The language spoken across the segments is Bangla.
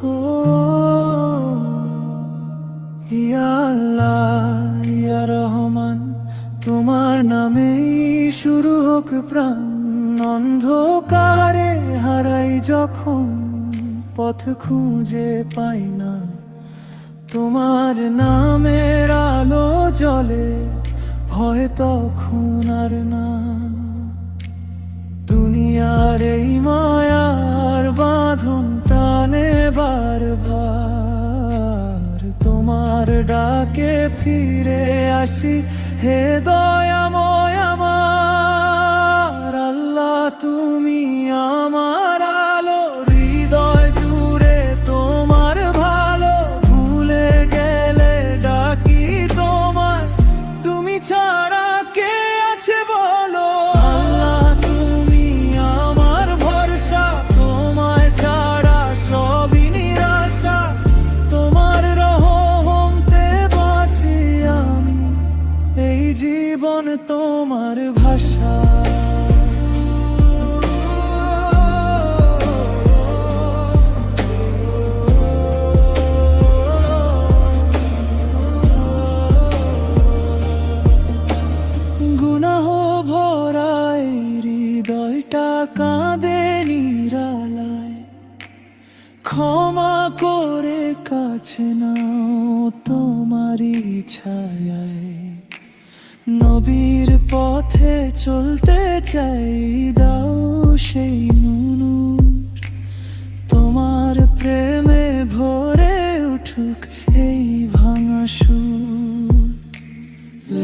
ও ইয়া আল্লাহ ইয়া রহমান, তোমার নামেই শুরু হোক প্রাণ। অন্ধকারে হারাই যখন, পথ খুঁজে পাই না, তোমার নামের আলো জ্বলে, ভয় তখন আর না। দুনিয়ার এই মায়ার বাঁধন টানে বারবার, তোমার ডাকে ফিরে আসি, হে দয়াময় আমার আল্লাহ। তুমি আমার আলো, হৃদয় জুড়ে তোমার ভালো, ভুলে গেলে ডাকি তোমার, তুমি ছাড়া কে আছে বলো। আল্লাহ তুমি আমার ভরসা, তোমায় ছাড়া সবই নিরাশা, তোমার রহমতে বাঁচি আমি, এই জীবন তোমার ভাষা। গুনাহ ভরাই হৃদয়টা কাঁদে নিরালায়, ক্ষমা করে কাছে নাও তোমারই ছায়ায়। নবীর পথে চলতে চাই, দাও সেই নূর, তোমার প্রেমে ভরে উঠুক এই ভাঙা সুর।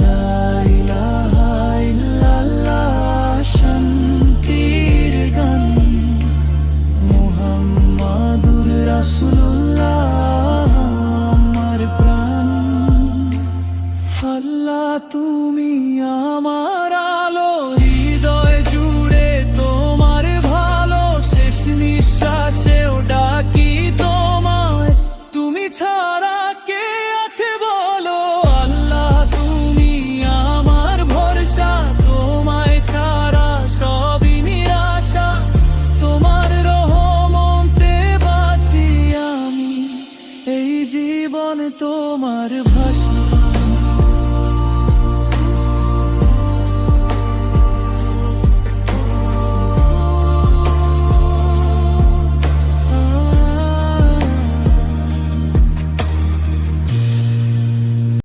লা ইলাহা ইল্লাল্লাহ শান্তির গান, মুহাম্মাদুর রাসূল